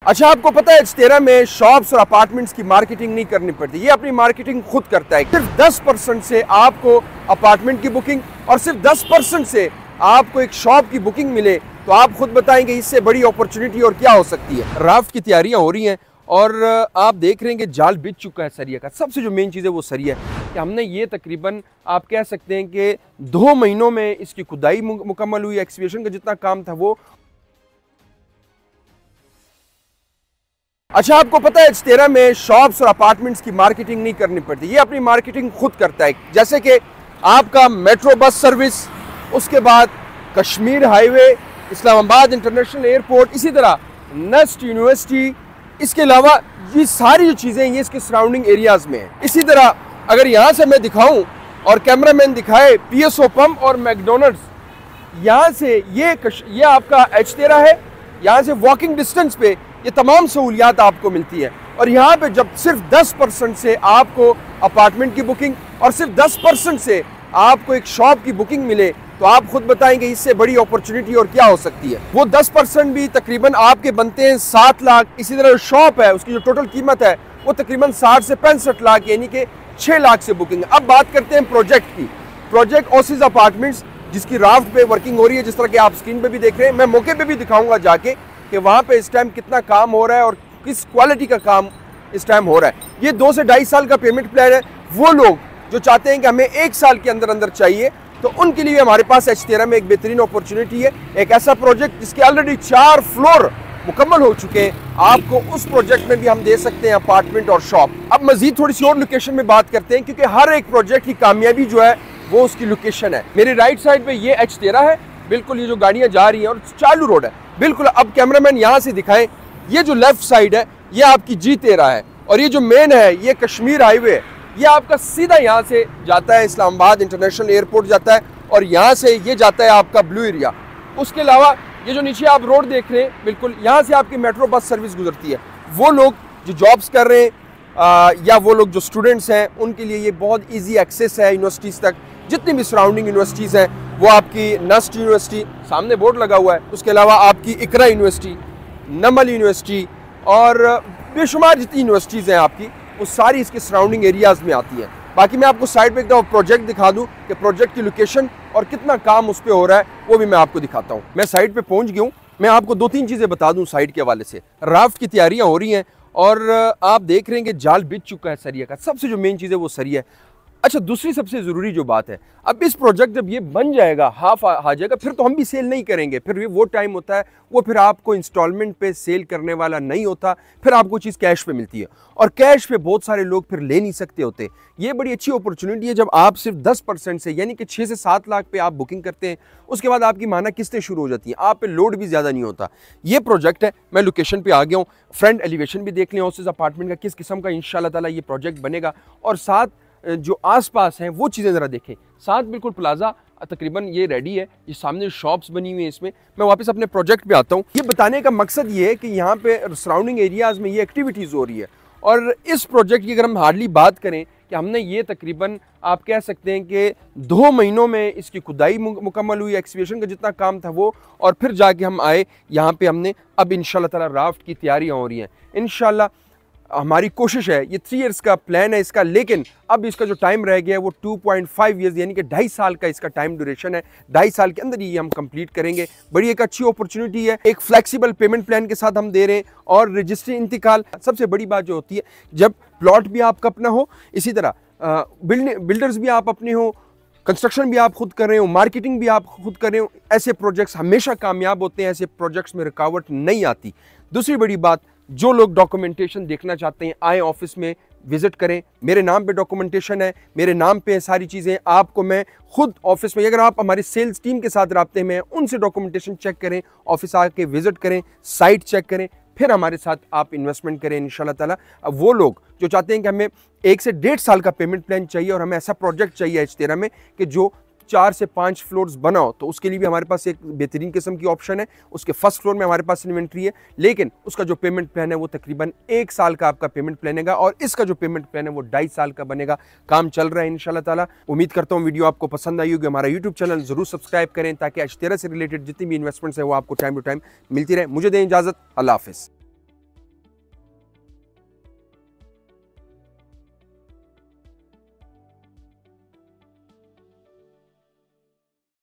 अच्छा, आपको पता है H13 में शॉप्स और अपार्टमेंट्स की मार्केटिंग नहीं करनी पड़ती, ये अपनी मार्केटिंग खुद करता है। सिर्फ 10% से आपको अपार्टमेंट की बुकिंग और सिर्फ 10% से आपको एक शॉप की बुकिंग मिले तो आप खुद बताएंगे इससे बड़ी अपॉर्चुनिटी और क्या हो सकती है। राफ्ट की तैयारियां हो रही हैं और आप देख रहे हैं कि जाल बिछ चुका है सरिया का। सबसे जो मेन चीज़ है वो सरिया है कि हमने ये तकरीबन आप कह सकते हैं कि 2 महीनों में इसकी खुदाई मुकम्मल हुई। एक्सकेवेशन का जितना काम था वो। अच्छा, आपको पता है H13 में शॉप्स और अपार्टमेंट्स की मार्केटिंग नहीं करनी पड़ती, ये अपनी मार्केटिंग खुद करता है। जैसे कि आपका मेट्रो बस सर्विस, उसके बाद Kashmir highway, Islamabad international airport, इसी तरह नस्ट यूनिवर्सिटी, इसके अलावा ये सारी जो चीज़ें ये इसके सराउंडिंग एरियाज़ में है। इसी तरह अगर यहाँ से मैं दिखाऊं और कैमरामैन दिखाए PSO पंप और मैकडोनल्ड्स, यहाँ से ये आपका H13 है। यहाँ से वॉकिंग डिस्टेंस पे ये तमाम सहूलियात आपको मिलती है। और यहाँ पे जब सिर्फ 10% से आपको अपार्टमेंट की बुकिंग और सिर्फ 10% से आपको एक शॉप की बुकिंग मिले तो आप खुद बताएंगे इससे बड़ी अपॉर्चुनिटी और क्या हो सकती है। वो 10% भी तकरीबन आपके बनते हैं 7 लाख। इसी तरह शॉप है उसकी जो टोटल कीमत है वो तकरीबन 60 से 65 लाख यानी कि 6 लाख से बुकिंग। अब बात करते हैं प्रोजेक्ट की। प्रोजेक्ट ओसिस अपार्टमेंट्स जिसकी राफ्ट पे वर्किंग हो रही है, जिस तरह के आप स्क्रीन पे भी देख रहे हैं। मैं मौके पे भी दिखाऊंगा जाके कि वहाँ पे इस टाइम कितना काम हो रहा है और किस क्वालिटी का काम इस टाइम हो रहा है। ये 2 से 2.5 साल का पेमेंट प्लान है। वो लोग जो चाहते हैं कि हमें 1 साल के अंदर अंदर चाहिए तो उनके लिए हमारे पास H13 में एक बेहतरीन अपॉर्चुनिटी है। एक ऐसा प्रोजेक्ट जिसके ऑलरेडी 4 फ्लोर मुकम्मल हो चुके हैं, आपको उस प्रोजेक्ट में भी हम दे सकते हैं अपार्टमेंट और शॉप। अब मजीद थोड़ी सी और लोकेशन में बात करते हैं क्योंकि हर एक प्रोजेक्ट की कामयाबी जो है वो उसकी लोकेशन है। मेरी राइट साइड पे ये H13 है, बिल्कुल ये जो गाड़ियां जा रही हैं और चालू रोड है बिल्कुल। अब कैमरामैन यहाँ से दिखाएं, ये जो लेफ्ट साइड है ये आपकी G13 है और ये जो मेन है ये कश्मीर हाईवे है। ये आपका सीधा यहाँ से जाता है इस्लामाबाद इंटरनेशनल एयरपोर्ट जाता है और यहाँ से ये जाता है आपका ब्लू एरिया। उसके अलावा ये जो नीचे आप रोड देख रहे हैं बिल्कुल यहाँ से आपकी मेट्रो बस सर्विस गुजरती है। वो लोग जो जॉब्स कर रहे हैं या वो लोग जो स्टूडेंट्स हैं उनके लिए ये बहुत ईजी एक्सेस है यूनिवर्सिटीज़ तक। जितनी भी सराउंडिंग यूनिवर्सिटीज़ हैं वो आपकी नस्ट यूनिवर्सिटी, सामने बोर्ड लगा हुआ है, उसके अलावा आपकी इकरा यूनिवर्सिटी, नमल यूनिवर्सिटी और बेशुमार जितनी यूनिवर्सिटीज़ हैं आपकी वो सारी इसके सराउंडिंग एरियाज़ में आती हैं। बाकी मैं आपको साइड पे एक दफ़ा प्रोजेक्ट दिखा दूं कि प्रोजेक्ट की लोकेशन और कितना काम उस पर हो रहा है वो भी मैं आपको दिखाता हूं। मैं साइड पे पहुंच गया हूं। मैं आपको 2-3 चीज़ें बता दूं साइड के हवाले से। राफ्ट की तैयारियां हो रही हैं और आप देख रहे हैं कि जाल बिछ चुका है सरिया का। सबसे जो मेन चीज़ है वो सरिया है। अच्छा, दूसरी सबसे ज़रूरी जो बात है, अब इस प्रोजेक्ट जब ये बन जाएगा, हाफ आ जाएगा, फिर तो हम भी सेल नहीं करेंगे। फिर वो टाइम होता है वो फिर आपको इंस्टॉलमेंट पे सेल करने वाला नहीं होता, फिर आपको चीज़ कैश पे मिलती है और कैश पे बहुत सारे लोग फिर ले नहीं सकते होते। ये बड़ी अच्छी अपॉर्चुनिटी है जब आप सिर्फ 10% से यानी कि 6 से 7 लाख पे आप बुकिंग करते हैं, उसके बाद आपकी माना किस्तें शुरू हो जाती हैं, आप पे लोड भी ज़्यादा नहीं होता। ये प्रोजेक्ट है। मैं लोकेशन पे आ गया हूँ। फ्रंट एलिवेशन भी देख लें उस अपार्टमेंट का किस किस्म का इंशाल्लाह ताला ये प्रोजेक्ट बनेगा और साथ जो आसपास हैं वो चीज़ें ज़रा देखें। साथ बिल्कुल प्लाजा तकरीबन ये रेडी है, ये सामने शॉप्स बनी हुई हैं। इसमें मैं वापस अपने प्रोजेक्ट पे आता हूँ। ये बताने का मकसद ये है कि यहाँ पे सराउंडिंग एरियाज़ में ये एक्टिविटीज़ हो रही है और इस प्रोजेक्ट की अगर हम हार्डली बात करें कि हमने ये तकरीबन आप कह सकते हैं कि 2 महीनों में इसकी खुदाई मुकम्मल हुई। एक्सकेवेशन का जितना काम था वो, और फिर जाके हम आए यहाँ पे। हमने अब इंशाल्लाह ताला राफ्ट की तैयारियाँ हो रही हैं। इंशाल्लाह हमारी कोशिश है, ये 3 इयर्स का प्लान है इसका, लेकिन अब इसका जो टाइम रह गया है वो 2.5 ईयर्स यानी कि 2.5 साल का इसका टाइम ड्यूरेशन है। 2.5 साल के अंदर ये हम कंप्लीट करेंगे। बड़ी एक अच्छी अपॉर्चुनिटी है। एक फ्लेक्सिबल पेमेंट प्लान के साथ हम दे रहे हैं और रजिस्ट्री इंतकाल। सबसे बड़ी बात जो होती है जब प्लॉट भी आपका अपना हो, इसी तरह बिल्डर्स भी आप अपने हो, कंस्ट्रक्शन भी आप खुद कर रहे हो, मार्केटिंग भी आप खुद कर रहे हो, ऐसे प्रोजेक्ट्स हमेशा कामयाब होते हैं। ऐसे प्रोजेक्ट्स में रुकावट नहीं आती। दूसरी बड़ी बात, जो लोग डॉक्यूमेंटेशन देखना चाहते हैं आए ऑफिस में विजिट करें। मेरे नाम पे डॉक्यूमेंटेशन है, मेरे नाम पे सारी चीज़ें। आपको मैं खुद ऑफिस में, अगर आप हमारी सेल्स टीम के साथ राब्ते में उनसे डॉक्यूमेंटेशन चेक करें, ऑफिस आके विजिट करें, साइट चेक करें, फिर हमारे साथ आप इन्वेस्टमेंट करें इंशाल्लाह ताला। अब वो लोग जो चाहते हैं कि हमें 1 से 1.5 साल का पेमेंट प्लान चाहिए और हमें ऐसा प्रोजेक्ट चाहिए H13 में कि जो 4 से 5 फ्लोर्स बनाओ, तो उसके लिए भी हमारे पास एक बेहतरीन किस्म की ऑप्शन है। उसके फर्स्ट फ्लोर में हमारे पास इन्वेंट्री है, लेकिन उसका जो पेमेंट प्लान है वो तकरीबन 1 साल का आपका पेमेंट प्लान है और इसका जो पेमेंट प्लान है वो 2.5 साल का बनेगा। काम चल रहा है इंशाल्लाह ताला। उम्मीद करता हूँ वीडियो आपको पसंद आई होगी। हमारा यूट्यूब चैनल जरूर सब्सक्राइब करें ताकि H13 से रिलेटेड जितनी भी इन्वेस्टमेंट्स है वो आपको टाइम टू टाइम मिलती रहे। मुझे दें इजाज़त। अल्लाह हाफिज़।